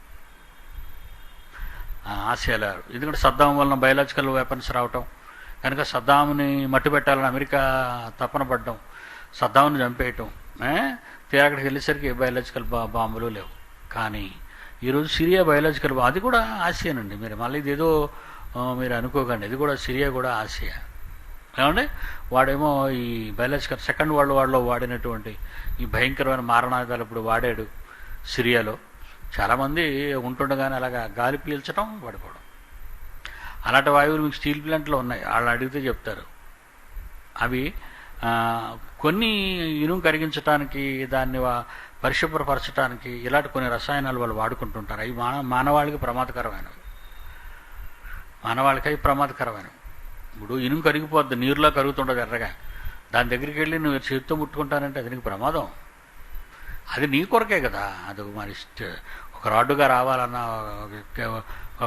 ఆసియాలో ఎందుకంటే సద్దాం వలన బయలాజికల్ వెపన్స్ రావటం, కనుక సద్దాంని మట్టు పెట్టాలని అమెరికా తపన పడ్డం, సద్దాంని చంపేయటం. తీరా అక్కడికి వెళ్ళేసరికి బయలాజికల్ బాంబులు లేవు. కానీ ఈరోజు సిరియా బయలాజికల్ అది కూడా ఆసియానండి. మీరు మళ్ళీ ఇదేదో మీరు అనుకోకండి, ఇది కూడా సిరియా కూడా ఆసియా. ఏమంటే వాడేమో ఈ బయలాజికల్ సెకండ్ వరల్డ్ వార్లో వాడినటువంటి ఈ భయంకరమైన మారణాయుధాలు ఇప్పుడు వాడాడు సిరియాలో. చాలామంది ఉంటుండగానే అలాగా గాలి పీల్చడం, పడిపోవడం. అలాంటి వాయువులు మీకు స్టీల్ ప్లాంట్లో ఉన్నాయి, వాళ్ళు అడిగితే చెప్తారు. అవి కొన్ని ఇనుము కరిగించడానికి, దాన్ని పరిశుభ్రపరచడానికి ఇలాంటి కొన్ని రసాయనాలు వాళ్ళు వాడుకుంటుంటారు. అవి మానవాళికి ప్రమాదకరమైనవి. ఇప్పుడు ఇనుము కరిగిపోద్ది, నీరులో కరుగుతుండదు ఎర్రగా. దాని దగ్గరికి వెళ్ళి నువ్వు చేతితో ముట్టుకుంటానంటే అది నీకు ప్రమాదం. అది నీ కొరకే కదా. అది మరి ఒక రాడ్డుగా రావాలన్నా,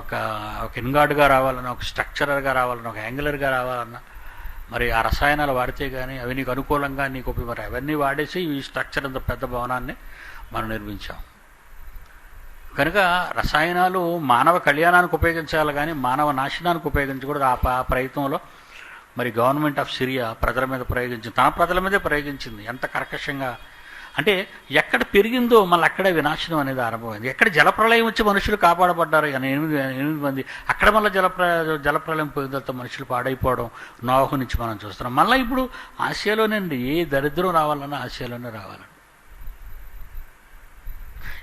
ఒక ఇన్గార్డుగా రావాలన్నా, ఒక స్ట్రక్చరర్గా రావాలన్నా, ఒక యాంగులర్గా రావాలన్నా మరి ఆ రసాయనాలు వాడితే కానీ అవి నీకు అనుకూలంగా మరి అవన్నీ వాడేసి ఈ స్ట్రక్చర్ అంత పెద్ద భవనాన్ని మనం నిర్మించాం. కనుక రసాయనాలు మానవ కళ్యాణానికి ఉపయోగించాలి కానీ మానవ నాశనానికి ఉపయోగించకూడదు. ఆ ప్రయత్నంలో మరి గవర్నమెంట్ ఆఫ్ సిరియా ప్రజల మీద ప్రయోగించింది, తన ప్రజల మీదే ప్రయోగించింది. ఎంత కర్కశంగా అంటే ఎక్కడ పెరిగిందో మళ్ళీ అక్కడే వినాశనం అనేది ఆరంభమైంది. ఎక్కడ జలప్రలయం వచ్చి మనుషులు కాపాడబడ్డారు కానీ 8 మంది, అక్కడ మళ్ళీ జలప్రలయం పోయిన తర్వాత మనుషులు పాడైపోవడం నోవహు నుంచి మనం చూస్తున్నాం. మళ్ళీ ఇప్పుడు ఆసియాలోనండి ఏ దరిద్రం రావాలన్నా ఆసియాలోనే రావాలండి.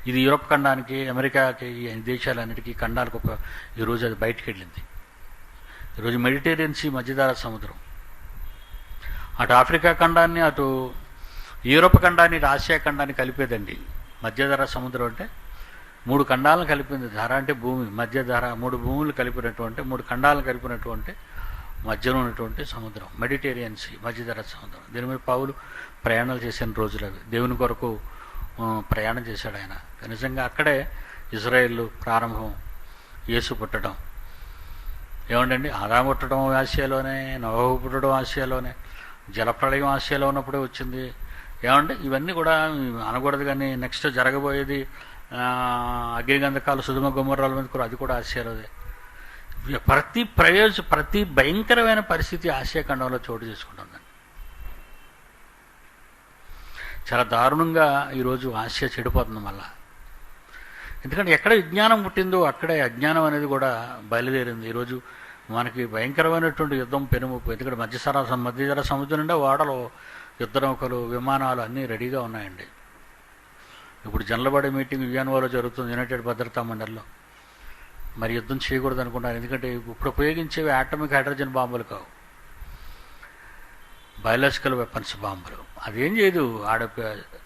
ఇది యూరప్ ఖండానికి, అమెరికాకి, ఈ దేశాలన్నిటికీ ఖండాలకు ఈరోజు అది బయటికి వెళ్ళింది. ఈరోజు మెడిటేరియన్ సీ, మధ్యధరా సముద్రం, అటు ఆఫ్రికా ఖండాన్ని, అటు యూరోప్ ఖండాన్ని, ఇటు ఆసియా ఖండాన్ని కలిపేదండి మధ్యధరా సముద్రం. అంటే 3 ఖండాలను కలిపింది. ధర అంటే భూమి, మధ్యధర 3 భూములు కలిపినటువంటి, 3 ఖండాలను కలిపినటువంటి మధ్యలో ఉన్నటువంటి సముద్రం మెడిటేరియన్ సీ, మధ్యధరా సముద్రం. దీని మీద పౌలు ప్రయాణాలు చేసిన రోజులు అవి. దేవుని కొరకు ప్రయాణం చేశాడు ఆయన. నిజంగా అక్కడే ఇజ్రాయేల్ ప్రారంభం, యేసు పుట్టడం. ఏమండి, ఆదాము పుట్టడం ఆసియాలోనే, నోవహు పుట్టడం ఆసియాలోనే, జలప్రళయం ఆసియాలో ఉన్నప్పుడే వచ్చింది. ఏమంటే ఇవన్నీ కూడా అనకూడదు కానీ నెక్స్ట్ జరగబోయేది అగ్నిగంధకాలు, సుధుమ గుమ్మరాల మీద కూడా, అది కూడా ఆసియాలోదే. ప్రతి భయంకరమైన పరిస్థితి ఆసియా ఖండంలో చోటు చేసుకుంటుందండి. చాలా దారుణంగా ఈరోజు ఆసియా చెడిపోతుంది మళ్ళా. ఎందుకంటే ఎక్కడ విజ్ఞానం పుట్టిందో అక్కడే అజ్ఞానం అనేది కూడా బయలుదేరింది. ఈరోజు మనకి భయంకరమైనటువంటి యుద్ధం పెనుముప్పు. ఎందుకంటే మధ్యధరా సముద్రం నిండా ఓడలు, యుద్ధ నౌకలు, విమానాలు అన్నీ రెడీగా ఉన్నాయండి. ఇప్పుడు జనరల్ మీటింగ్ వియన్నాలో జరుగుతుంది, యునైటెడ్ భద్రతా మండలిలో. మరి యుద్ధం చేయకూడదు అనుకుంటున్నారు. ఎందుకంటే ఇప్పుడు ఉపయోగించేవి ఆటమిక్ హైడ్రోజన్ బాంబులు కావు, బయలాజికల్ వెపన్స్ బాంబులు. అదేం చేయదు,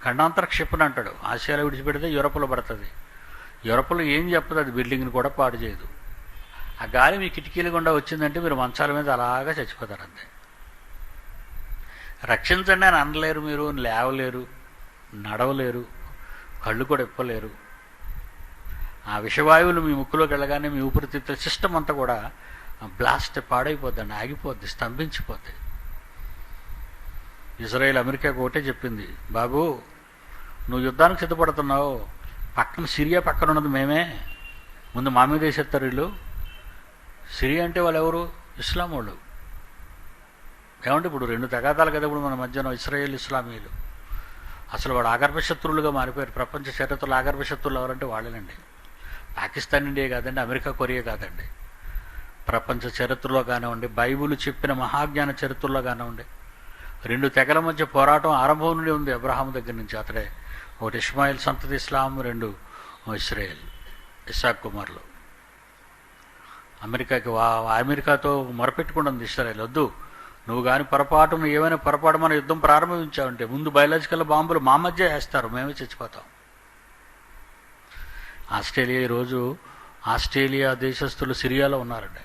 ఖండాంతర క్షిపణి అంటాడు. ఆసియాలో విడిచిపెడితే యూరోప్లో పడుతుంది. యూరోప్లో ఏం చెప్పదు, అది బిల్డింగ్ని కూడా పాడు చేయదు. ఆ గాలి మీ కిటికీల గుండా వచ్చిందంటే మీరు మంచాల మీద అలాగా చచ్చిపోతారు అంతే. రక్షించండి అని అనలేరు, మీరు లేవలేరు, నడవలేరు, కళ్ళు కూడా ఇప్పలేరు. ఆ విషవాయువులు మీ ముక్కులోకి వెళ్ళగానే మీ ఊపిరితిత్తుల సిస్టమ్ అంతా కూడా బ్లాస్ట్, పాడైపోద్దండి, ఆగిపోద్ది, స్తంభించిపోద్ది. ఇజ్రాయెల్ అమెరికాకు ఒకటే చెప్పింది, బాబు నువ్వు యుద్ధానికి సిద్ధపడుతున్నావు, పక్కన సిరియా పక్కన ఉన్నది మేమే, ముందు మా మీద వేసేస్తారు వీళ్ళు. సిరియా అంటే వాళ్ళు ఎవరు? ఇస్లాం వాళ్ళు. ఏమంటే ఇప్పుడు రెండు తగాదాలు కదా ఇప్పుడు మన మధ్యన, ఇస్రాయేల్ ఇస్లామీలు. అసలు వాడు ఆగర్భ శత్రువులుగా మారిపోయారు. ప్రపంచ చరిత్రలో ఆగర్భ శత్రువులు ఎవరంటే వాళ్ళేనండి. పాకిస్తాన్ ఇండియా కాదండి, అమెరికా కొరియా కాదండి. ప్రపంచ చరిత్రలో కానివ్వండి, బైబిల్ చెప్పిన మహాజ్ఞాన చరిత్రలో కానివ్వండి, రెండు తెగల మధ్య పోరాటం ఆరంభం నుండి ఉంది. అబ్రహాం దగ్గర నుంచి అతడే. ఒకటి ఇస్మాయిల్ సంతతి ఇస్లాం, రెండు ఇస్రాయేల్ ఇస్సాక్ కుమార్లు. అమెరికాతో మొరపెట్టుకుంటుంది ఇస్రాయేల్, వద్దు నువ్వు కానీ పొరపాటును ఏమైనా పొరపాటు మన యుద్ధం ప్రారంభించావంటే ముందు బయలాజికల్ బాంబులు మా మధ్య వేస్తారు, మేమే చచ్చిపోతాం. ఆస్ట్రేలియా దేశస్తులు సిరియాలో ఉన్నారండి.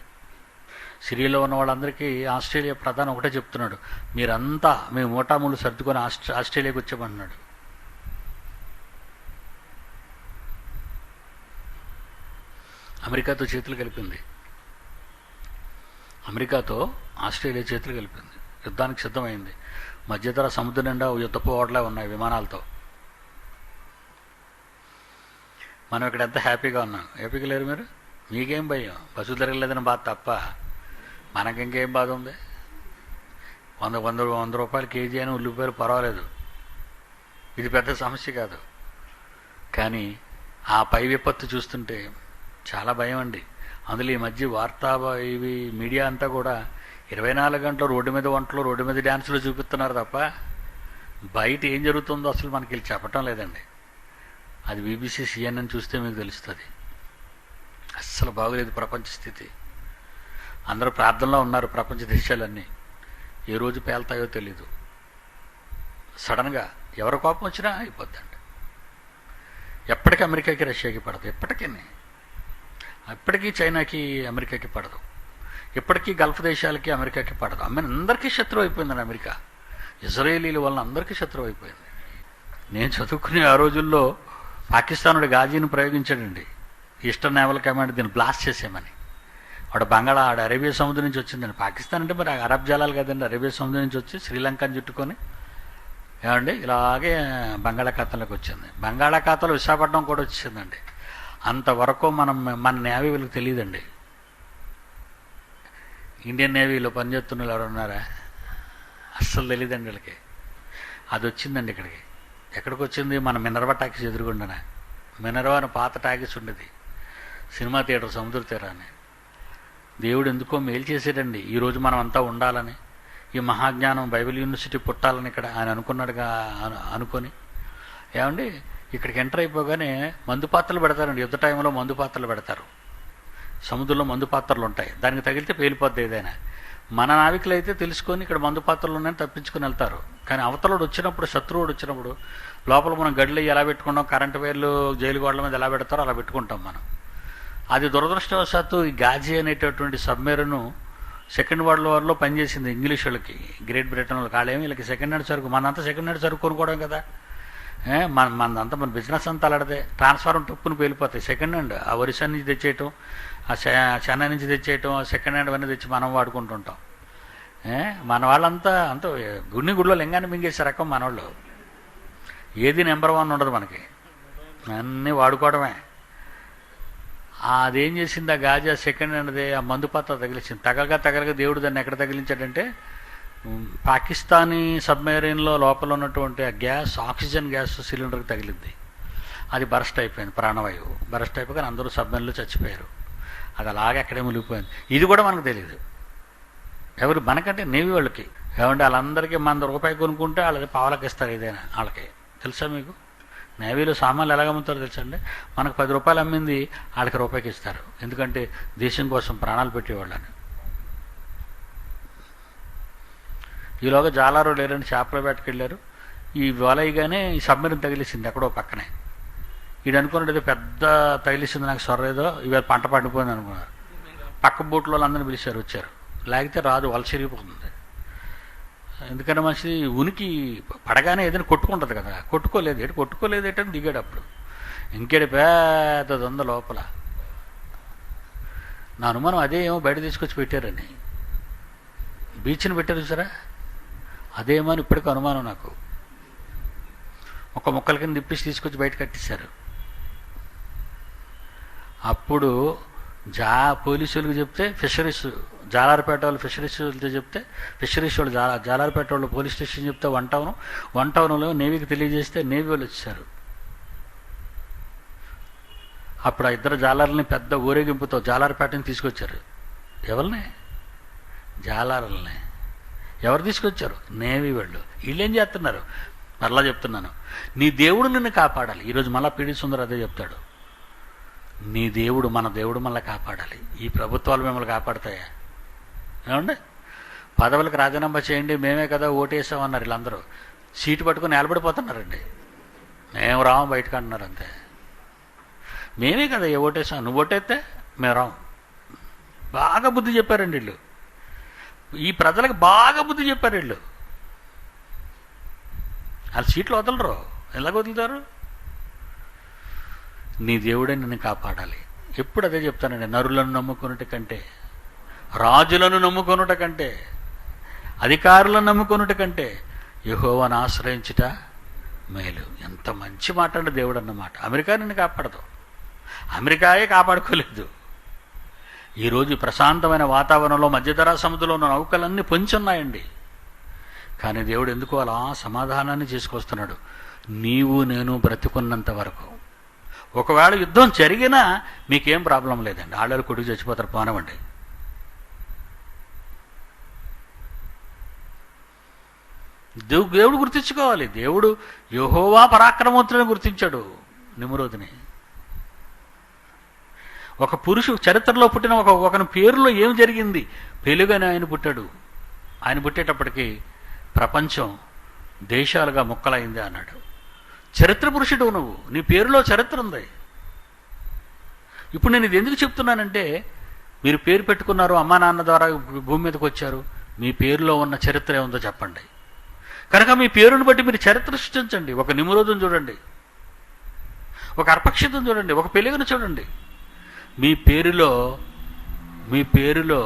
సిరియాలో ఉన్న వాళ్ళందరికీ ఆస్ట్రేలియా ప్రధాని ఒకటే చెప్తున్నాడు, మీరంతా మేము మోటాములు సర్దుకొని ఆస్ట్రేలియాకి వచ్చామన్నాడు. అమెరికాతో చేతులు కలిపింది. అమెరికాతో ఆస్ట్రేలియా చేతులు కలిపింది, యుద్ధానికి సిద్ధమైంది. మధ్యధర సముద్రం నిండా యుద్ధపు ఓడలే ఉన్నాయి విమానాలతో. మనం ఇక్కడ ఎంత హ్యాపీగా ఉన్నాం. హ్యాపీగా లేరు మీరు? మీకేం భయం? బస్సు తిరగలేదని బాధ తప్ప మనకి ఇంకేం బాధ ఉంది? 100 రూపాయలు కేజీ అని ఉల్లిపాయలు పర్వాలేదు, ఇది పెద్ద సమస్య కాదు. కానీ ఆ పై విపత్తు చూస్తుంటే చాలా భయం అండి. అందులో ఈ మధ్య ఇవి మీడియా అంతా కూడా 24 గంటలు రోడ్డు మీద వంటలు, రోడ్డు మీద డ్యాన్సులు చూపిస్తున్నారు తప్ప బయట ఏం జరుగుతుందో అసలు మనకి వీళ్ళు చెప్పటం లేదండి. అది BBC CNN చూస్తే మీకు తెలుస్తుంది. అస్సలు బాగోలేదు ప్రపంచ స్థితి. అందరూ ప్రార్థనలో ఉన్నారు ప్రపంచ దేశాలన్నీ. ఏ రోజు పేలుతాయో తెలీదు. సడన్గా ఎవరి కోపం వచ్చినా అయిపోద్దండి. ఎప్పటికీ అమెరికాకి రష్యాకి పడదు, ఎప్పటికీ చైనాకి అమెరికాకి పడదు, ఇప్పటికీ గల్ఫ్ దేశాలకి అమెరికాకి పడదు. అందరికీ శత్రువు అయిపోయిందండి అమెరికా. ఇజ్రాయేలీల వలన అందరికీ శత్రువు అయిపోయింది. నేను చదువుకునే ఆ రోజుల్లో పాకిస్తానుడు గాజీని ప్రయోగించాడండి. ఈస్టర్న్ నేవల్ కమాండ్ దీన్ని బ్లాస్ట్ చేసేయమని. ఆడ అరేబియా సముద్రం నుంచి వచ్చిందండి. పాకిస్తాన్ అంటే మరి అరబ్ జలాలు కదండి, అరేబియా సముద్రం నుంచి వచ్చి శ్రీలంకను చుట్టుకొని ఏమండి ఇలాగే బంగాళాఖాతంలోకి వచ్చింది. బంగాళాఖాతంలో విశాఖపట్నం కూడా వచ్చిందండి. అంతవరకు మన నేవీ వీళ్ళకి తెలియదండి. ఇండియన్ నేవీలో పనిచేస్తున్న ఎవరు ఉన్నారా? అస్సలు తెలియదండి వీళ్ళకి. అది వచ్చిందండి ఇక్కడికి. ఎక్కడికి వచ్చింది? మన మినర్వా టాకీస్ ఎదురుగుండన. మినర్వా అని పాత టాకీస్ ఉండేది, సినిమా థియేటర్ సముద్ర తీరాన్ని. దేవుడు ఎందుకో మేలు చేసేటండి. ఈరోజు మనం అంతా ఉండాలని, ఈ మహాజ్ఞానం బైబిల్ యూనివర్సిటీ పుట్టాలని ఇక్కడ ఆయన అనుకున్నాడుగా. అనుకొని ఏమండి ఇక్కడికి ఎంటర్ అయిపోగానే మందు పాత్రలు పెడతారండి. యుద్ధ టైంలో మందు పాత్రలు పెడతారు. సముద్రంలో మందు పాత్రలు ఉంటాయి, దానికి తగిలితే పేలిపోద్ది ఏదైనా. మన నావికులు అయితే తెలుసుకొని ఇక్కడ మందు పాత్రలు ఉన్నాయని తప్పించుకొని వెళ్తారు. కానీ అవతలోడు వచ్చినప్పుడు, శత్రువుడు వచ్చినప్పుడు లోపల మనం గడిలో ఎలా పెట్టుకుంటాం, కరెంటు వైర్లు జైలు గోడల మీద ఎలా పెడతారో అలా పెట్టుకుంటాం మనం. అది దురదృష్టవశాత్తు ఈ గాజీ అనేటటువంటి సబ్మెరీను సెకండ్ వరల్డ్ వార్లో పనిచేసింది ఇంగ్లీష్ వాళ్ళకి, గ్రేట్ బ్రిటన్ వాళ్ళకి. వాళ్ళేమి వీళ్ళకి సెకండ్ హ్యాండ్ సరుకు, మనంతా సెకండ్ హ్యాండ్ సరుకు కొనుక్కోవడం కదా. మన బిజినెస్ అంతా అలాడదే. ట్రాన్స్ఫార్మర్ టప్పును పేలిపోతాయి. సెకండ్ హ్యాండ్ ఆ ఒరిస్సా నుంచి తెచ్చేయటం, ఆ చెన్నై నుంచి తెచ్చేయటం, సెకండ్ హ్యాండ్ అన్నీ తెచ్చి మనం వాడుకుంటుంటాం. మన వాళ్ళంతా గుడిలో లింగాన్ని మింగేసే రకం మనవాళ్ళు. ఏది నెంబర్ 1 ఉండదు మనకి, అన్నీ వాడుకోవడమే. అదేం చేసింది ఆ గాజా సెకండ్ హ్యాండ్దే ఆ మందు పాత్ర తగిలించింది. తగలగా దేవుడు దాన్ని ఎక్కడ తగిలించాడంటే పాకిస్తానీ సబ్మెరీన్లో లోపల ఉన్నటువంటి ఆ గ్యాస్, ఆక్సిజన్ గ్యాస్ సిలిండర్కి తగిలింది. అది బరస్ట్ అయిపోయింది, ప్రాణవాయువు బరస్ట్ అయిపోయి అందరూ సబ్మెరీన్లో చచ్చిపోయారు. అది అలాగే అక్కడే మునిగిపోయింది. ఇది కూడా మనకు తెలియదు. ఎవరు మనకంటే నేవీ వాళ్ళకి ఏమంటే వాళ్ళందరికీ ₹100 కొనుక్కుంటే వాళ్ళకి పావలకి ఇస్తారు ఏదైనా. వాళ్ళకి తెలుసా మీకు? నేవీలో సామాన్లు ఎలాగ అమ్ముతారో తెలుసా అండి? మనకు ₹10 అమ్మింది వాళ్ళకి రూపాయికి ఇస్తారు. ఎందుకంటే దేశం కోసం ప్రాణాలు పెట్టేవాళ్ళని. ఈలోగా జాలారు లేరని చేపల వేటకి వెళ్ళారు. ఈ వలయగానే ఈ సబ్మెరీన్ తగిలిసింది ఎక్కడో పక్కనే. వీడు అనుకున్నది పెద్ద తగిలిసింది, నాకు సొర్రేదో ఇవాళ పంట పండిపోయింది అనుకున్నారు. పక్క బోట్లో వాళ్ళందరినీ పిలిచారు, వచ్చారు. లేకపోతే రాదు, వల చిరిగిపోతుంది. ఎందుకంటే మనిషి ఉనికి పడగానే ఏదైనా కొట్టుకుంటుంది కదా. కొట్టుకోలేదు ఏంటని దిగాడు. అప్పుడు ఇంకేడు పెద్దది ఉంది లోపల. నా అనుమానం అదే ఏమో బయట తీసుకొచ్చి పెట్టారని. బీచ్ని పెట్టారు సరే, అదేమని ఇప్పటికీ అనుమానం నాకు. ఒక ముక్కల కింద తిప్పించి తీసుకొచ్చి బయట కట్టేశారు. అప్పుడు పోలీసులకు చెప్తే ఫిషరీస్ జాలార్పేట వాళ్ళు ఫిషరీస్ వాళ్ళతో చెప్తే ఫిషరీస్ వాళ్ళు జాలార్పేట వాళ్ళు పోలీస్ స్టేషన్ చెప్తే వన్ టౌన్లో నేవీకి తెలియజేస్తే నేవీ వాళ్ళు వచ్చారు. అప్పుడు ఆ ఇద్దరు జాలార్లని పెద్ద ఊరేగింపుతో జాలార్పేటని తీసుకొచ్చారు. ఎవరిని? జాలార్లని. ఎవరు తీసుకొచ్చారు? నేవీ వాళ్ళు. వీళ్ళేం చేస్తున్నారు? మరలా చెప్తున్నాను, నీ దేవుడు నిన్ను కాపాడాలి. ఈరోజు మళ్ళా పీడి సుందర్ అదే చెప్తాడు, నీ దేవుడు మన దేవుడు మళ్ళీ కాపాడాలి. ఈ ప్రభుత్వాలు మిమ్మల్ని కాపాడతాయా? ఏమండి, పదవులకు రాజీనామా చేయండి, మేమే కదా ఓటేసామన్నారు. వీళ్ళందరూ సీటు పట్టుకుని నిలబడిపోతున్నారండి. మేము రాము బయటకు అంటున్నారు అంతే. మేమే కదా ఓటేసాం, నువ్వు ఓటేస్తే మేము రాము. బాగా బుద్ధి చెప్పారండి వీళ్ళు. ఈ ప్రజలకు బాగా బుద్ధి చెప్పారు వీళ్ళు. వాళ్ళు సీట్లు వదలరు. ఎలాగ వదులుతారు? నీ దేవుడే నిన్ను కాపాడాలి. ఎప్పుడు అదే చెప్తానండి, నరులను నమ్ముకున్నట కంటే, రాజులను నమ్ముకొనుట కంటే, అధికారులను నమ్ముకొనుట కంటే యెహోవాను ఆశ్రయించుట మేలు. ఎంత మంచి మాట అండి దేవుడు అన్నమాట. అమెరికా నిన్ను కాపాడదు, అమెరికాయే కాపాడుకోలేదు. ఈరోజు ప్రశాంతమైన వాతావరణంలో మధ్యధరా సముద్రంలో ఉన్న నౌకలన్నీ పొంచున్నాయండి. కానీ దేవుడు ఎందుకు అలా సమాధానాన్ని చేసుకొస్తున్నాడు? నీవు నేను బ్రతుకున్నంత వరకు. ఒకవేళ యుద్ధం జరిగినా మీకేం ప్రాబ్లం లేదండి, ఆడవాళ్ళు కొడుకు చచ్చిపోతారు, పోనవండి. దేవుడు గుర్తించుకోవాలి. దేవుడు యెహోవా పరాక్రమవంతుడిని గుర్తించాడు నిమ్రోదుని. ఒక పురుషుడు చరిత్రలో పుట్టిన ఒకని పేరులో ఏం జరిగింది? పెలుగని ఆయన పుట్టాడు. ఆయన పుట్టేటప్పటికి ప్రపంచం దేశాలుగా ముక్కలైంది అన్నాడు. చరిత్ర పురుషుడు నువ్వు, నీ పేరులో చరిత్ర ఉంది. ఇప్పుడు నేను ఇది ఎందుకు చెప్తున్నానంటే, మీరు పేరు పెట్టుకున్నారు, అమ్మా నాన్న ద్వారా భూమి మీదకి వచ్చారు, మీ పేరులో ఉన్న చరిత్ర ఏముందో చెప్పండి. కనుక మీ పేరుని బట్టి మీరు చరిత్ర సృష్టించండి. ఒక నిమ్రోదును చూడండి, ఒక అర్పక్షితను చూడండి, ఒక పెలుగును చూడండి. మీ పేరులో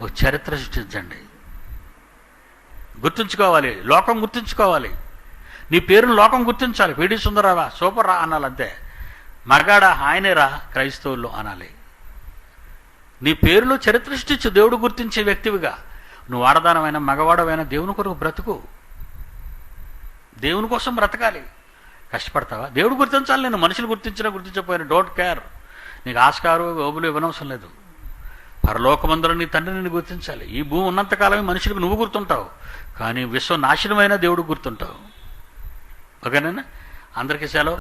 ఒక చరిత్ర సృష్టించండి. గుర్తుంచుకోవాలి, లోకం గుర్తుంచుకోవాలి. నీ పేరును లోకం గుర్తించాలి. పీడి సుందరరావా, సూపర్ రా అనాలంతే. మగాడా, ఆయనేరా క్రైస్తవుల్లో అనాలి. నీ పేరులో చరిత్ర సృష్టించు, దేవుడు గుర్తించే వ్యక్తివిగా. నువ్వు ఆడదానమైన మగవాడమైనా దేవుని కొరకు బ్రతుకు, దేవుని కోసం బ్రతకాలి. కష్టపడతావా? దేవుడు గుర్తించాలి. నేను మనుషులు గుర్తించినా గుర్తించకపోయినా డోంట్ కేర్. నీకు ఆస్కారు ఓబులు ఇవ్వనవసరం లేదు. పరలోకమందులో నీ తండ్రి నిన్ను గుర్తించాలి. ఈ భూమి ఉన్నంతకాలమే మనుషులకు నువ్వు గుర్తుంటావు, కానీ విశ్వ నాశనమైన దేవుడు గుర్తుంటావు. ఓకేనా? అందరికీ సెలవు.